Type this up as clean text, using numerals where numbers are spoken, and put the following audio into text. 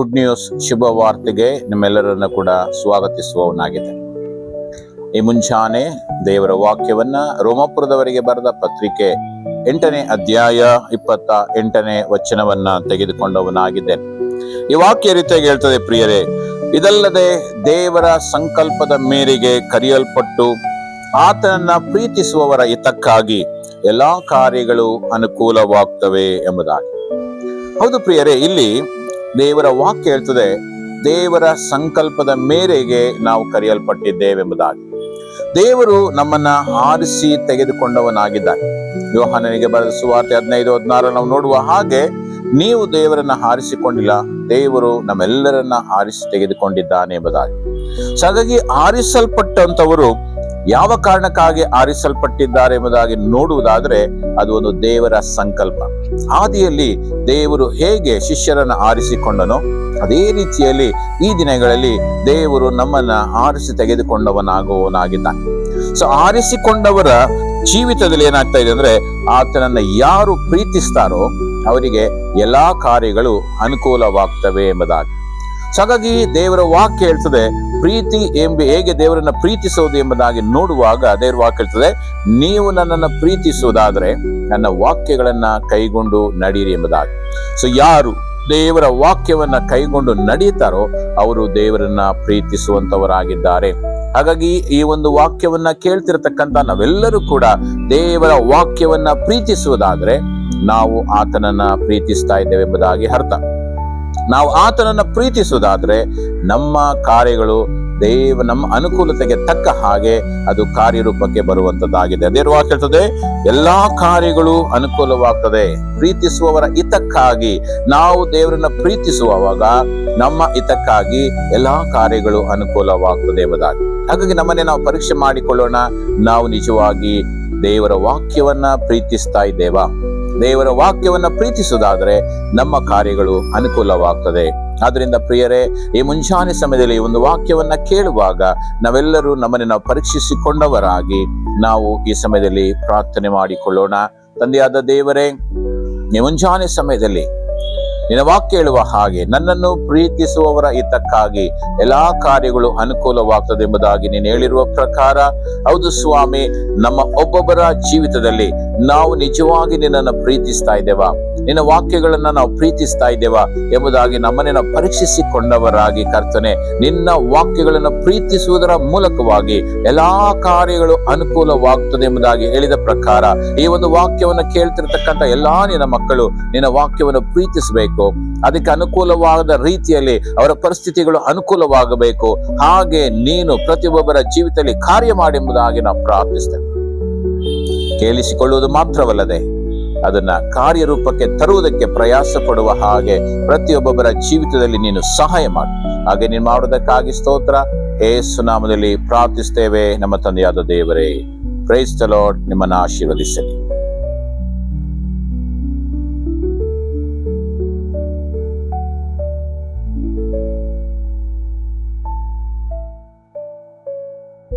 Good news ಶುಭ ವಾರ್ತೆಗೆ ನಿಮ್ಮೆಲ್ಲರನ್ನು ಕೂಡ ಸ್ವಾಗತಿಸುವವನಾಗಿದೆ. ಈ ಮುಂಚಾನೆ ದೇವರ ವಾಕ್ಯವನ್ನ ರೋಮಾಪುರದವರಿಗೆ ಬರೆದ ಪತ್ರಿಕೆ 8ನೇ ಅಧ್ಯಾಯ 28ನೇ ವಚನವನ್ನ ತೆಗೆದುಕೊಂಡವನಾಗಿದ್ದೇನೆ. ಈ ವಾಕ್ಯ ರೀತಿಯಾಗಿ ಹೇಳ್ತದೆ, ಪ್ರಿಯರೇ, ಇದಲ್ಲದೆ ದೇವರ ಸಂಕಲ್ಪದ ಮೇರೆಗೆ ಕರೆಯಲ್ಪಟ್ಟು ಆತನನ್ನ ಪ್ರೀತಿಸುವವರ ಹಿತಕ್ಕಾಗಿ ಎಲ್ಲಾ ಕಾರ್ಯಗಳು ಅನುಕೂಲವಾಗ್ತವೆ ಎಂಬುದಾಗಿ. ಹೌದು ಪ್ರಿಯರೇ, ಇಲ್ಲಿ ದೇವರ ವಾಕ್ಯ ಹೇಳ್ತದೆ, ದೇವರ ಸಂಕಲ್ಪದ ಮೇರೆಗೆ ನಾವು ಕರೆಯಲ್ಪಟ್ಟಿದ್ದೇವೆಂಬುದಾಗಿ. ದೇವರು ನಮ್ಮನ್ನ ಆರಿಸಿ ತೆಗೆದುಕೊಂಡವನಾಗಿದ್ದಾನೆ. ಯೋಹಾನನಿಗೆ ಬರೆದ ಸುವಾರ್ತೆ 15:16 ನಾವು ನೋಡುವ ಹಾಗೆ, ನೀವು ದೇವರನ್ನ ಆರಿಸಿಕೊಂಡಿಲ್ಲ, ದೇವರು ನಮ್ಮೆಲ್ಲರನ್ನ ಆರಿಸಿ ತೆಗೆದುಕೊಂಡಿದ್ದಾನೆ ಎಂಬುದಾಗಿ. ಹಾಗಾಗಿ ಆರಿಸಲ್ಪಟ್ಟಂತವರು ಯಾವ ಕಾರಣಕ್ಕಾಗಿ ಆರಿಸಲ್ಪಟ್ಟಿದ್ದಾರೆ ಎಂಬುದಾಗಿ ನೋಡುವುದಾದ್ರೆ, ಅದು ಒಂದು ದೇವರ ಸಂಕಲ್ಪ. ಆದಿಯಲ್ಲಿ ದೇವರು ಹೇಗೆ ಶಿಷ್ಯರನ್ನ ಆರಿಸಿಕೊಂಡನೋ ಅದೇ ರೀತಿಯಲ್ಲಿ ಈ ದಿನಗಳಲ್ಲಿ ದೇವರು ನಮ್ಮನ್ನ ಆರಿಸಿ ತೆಗೆದುಕೊಂಡವನಾಗುವವನಾಗಿದ್ದಾನೆ. ಆರಿಸಿಕೊಂಡವರ ಜೀವಿತದಲ್ಲಿ ಏನಾಗ್ತಾ ಇದೆ ಅಂದ್ರೆ, ಆತನನ್ನ ಯಾರು ಪ್ರೀತಿಸ್ತಾರೋ ಅವರಿಗೆ ಎಲ್ಲಾ ಕಾರ್ಯಗಳು ಅನುಕೂಲವಾಗ್ತವೆ ಎಂಬುದಾಗಿ. ಹಾಗಾಗಿ ದೇವರ ವಾಕ್ಯ ಹೇಳ್ತದೆ, ಪ್ರೀತಿ ಹೇಗೆ ದೇವರನ್ನ ಪ್ರೀತಿಸುವುದು ಎಂಬುದಾಗಿ ನೋಡುವಾಗ ದೇವರ ವಾಕ್ಯ ಹೇಳ್ತದೆ, ನೀವು ನನ್ನನ್ನು ಪ್ರೀತಿಸುವುದಾದ್ರೆ ನನ್ನ ವಾಕ್ಯಗಳನ್ನ ಕೈಗೊಂಡು ನಡೀರಿ ಎಂಬುದಾಗಿ. ಯಾರು ದೇವರ ವಾಕ್ಯವನ್ನ ಕೈಗೊಂಡು ನಡೀತಾರೋ ಅವರು ದೇವರನ್ನ ಪ್ರೀತಿಸುವಂತವರಾಗಿದ್ದಾರೆ. ಹಾಗಾಗಿ ಈ ಒಂದು ವಾಕ್ಯವನ್ನ ಕೇಳ್ತಿರತಕ್ಕಂತ ನಾವೆಲ್ಲರೂ ಕೂಡ ದೇವರ ವಾಕ್ಯವನ್ನ ಪ್ರೀತಿಸುವುದಾದ್ರೆ ನಾವು ಆತನನ್ನ ಪ್ರೀತಿಸ್ತಾ ಇದ್ದೇವೆ ಎಂಬುದಾಗಿ ಅರ್ಥ. ನಾವು ಆತನನ್ನ ಪ್ರೀತಿಸುವುದಾದ್ರೆ ನಮ್ಮ ಕಾರ್ಯಗಳು ನಮ್ಮ ಅನುಕೂಲತೆಗೆ ತಕ್ಕ ಹಾಗೆ ಅದು ಕಾರ್ಯರೂಪಕ್ಕೆ ಬರುವಂತದ್ದಾಗಿದೆ. ದೇವರ ವಾಕ್ಯ ಹೇಳ್ತದೆ, ಎಲ್ಲಾ ಕಾರ್ಯಗಳು ಅನುಕೂಲವಾಗ್ತದೆ ಪ್ರೀತಿಸುವವರ ಹಿತಕ್ಕಾಗಿ. ನಾವು ದೇವರನ್ನ ಪ್ರೀತಿಸುವಾಗ ನಮ್ಮ ಹಿತಕ್ಕಾಗಿ ಎಲ್ಲಾ ಕಾರ್ಯಗಳು ಅನುಕೂಲವಾಗ್ತದೆ ಎಂಬುದಾಗಿ. ಹಾಗಾಗಿ ನಮ್ಮನ್ನೇ ನಾವು ಪರೀಕ್ಷೆ ಮಾಡಿಕೊಳ್ಳೋಣ, ನಾವು ನಿಜವಾಗಿ ದೇವರ ವಾಕ್ಯವನ್ನ ಪ್ರೀತಿಸ್ತಾ ಇದ್ದೇವಾ? ದೇವರ ವಾಕ್ಯವನ್ನ ಪ್ರೀತಿಸುವುದಾದ್ರೆ ನಮ್ಮ ಕಾರ್ಯಗಳು ಅನುಕೂಲವಾಗ್ತದೆ. ಆದ್ರಿಂದ ಪ್ರಿಯರೇ, ಈ ಮುಂಜಾನೆ ಸಮಯದಲ್ಲಿ ಒಂದು ವಾಕ್ಯವನ್ನ ಕೇಳುವಾಗ ನಾವೆಲ್ಲರೂ ನಮ್ಮನ್ನು ನಾವು ಪರೀಕ್ಷಿಸಿಕೊಂಡವರಾಗಿ ನಾವು ಈ ಸಮಯದಲ್ಲಿ ಪ್ರಾರ್ಥನೆ ಮಾಡಿಕೊಳ್ಳೋಣ. ತಂದೆಯಾದ ದೇವರೇ, ಈ ಮುಂಜಾನೆ ಸಮಯದಲ್ಲಿ ನಿನ್ನ ವಾಕ್ಯ ಹೇಳುವ ಹಾಗೆ ನನ್ನನ್ನು ಪ್ರೀತಿಸುವವರ ಹಿತಕ್ಕಾಗಿ ಎಲ್ಲಾ ಕಾರ್ಯಗಳು ಅನುಕೂಲವಾಗ್ತದೆ ಎಂಬುದಾಗಿ ನೀನು ಹೇಳಿರುವ ಪ್ರಕಾರ, ಹೌದು ಸ್ವಾಮಿ, ನಮ್ಮ ಒಬ್ಬೊಬ್ಬರ ಜೀವಿತದಲ್ಲಿ ನಾವು ನಿಜವಾಗಿ ನಿನ್ನನ್ನು ಪ್ರೀತಿಸ್ತಾ ಇದ್ದೇವಾ, ನಿನ್ನ ವಾಕ್ಯಗಳನ್ನ ನಾವು ಪ್ರೀತಿಸ್ತಾ ಇದ್ದೇವಾ ಎಂಬುದಾಗಿ ನಮ್ಮನ್ನೇ ನಾವು ಪರೀಕ್ಷಿಸಿಕೊಂಡವರಾಗಿ ಕರ್ತನೆ, ನಿನ್ನ ವಾಕ್ಯಗಳನ್ನು ಪ್ರೀತಿಸುವುದರ ಮೂಲಕವಾಗಿ ಎಲ್ಲಾ ಕಾರ್ಯಗಳು ಅನುಕೂಲವಾಗ್ತದೆ ಎಂಬುದಾಗಿ ಹೇಳಿದ ಪ್ರಕಾರ ಈ ಒಂದು ವಾಕ್ಯವನ್ನು ಕೇಳ್ತಿರ್ತಕ್ಕಂಥ ಎಲ್ಲಾ ನಿನ್ನ ಮಕ್ಕಳು ನಿನ್ನ ವಾಕ್ಯವನ್ನು ಪ್ರೀತಿಸಬೇಕು. ಅದಕ್ಕೆ ಅನುಕೂಲವಾದ ರೀತಿಯಲ್ಲಿ ಅವರ ಪರಿಸ್ಥಿತಿಗಳು ಅನುಕೂಲವಾಗಬೇಕು. ಹಾಗೆ ನೀನು ಪ್ರತಿಯೊಬ್ಬರ ಜೀವಿತದಲ್ಲಿ ಕಾರ್ಯ ಮಾಡಿ ಎಂಬುದಾಗಿ ನಾವು ಪ್ರಾರ್ಥಿಸ್ತೇವೆ. ಕೇಳಿಸಿಕೊಳ್ಳುವುದು ಮಾತ್ರವಲ್ಲದೆ ಅದನ್ನ ಕಾರ್ಯರೂಪಕ್ಕೆ ತರುವುದಕ್ಕೆ ಪ್ರಯಾಸ ಪಡುವ ಹಾಗೆ ಪ್ರತಿಯೊಬ್ಬೊಬ್ಬರ ಜೀವಿತದಲ್ಲಿ ನೀನು ಸಹಾಯ ಮಾಡು. ಹಾಗೆ ನೀನು ಮಾಡುವುದಕ್ಕಾಗಿ ಸ್ತೋತ್ರ. ಯೇಸು ನಾಮದಲ್ಲಿ ಪ್ರಾರ್ಥಿಸ್ತೇವೆ ನಮ್ಮ ತಂದೆಯಾದ ದೇವರೇ. Praise the lord. ನಿಮ್ಮನ್ನು ಆಶೀರ್ವದಿಸಲಿ.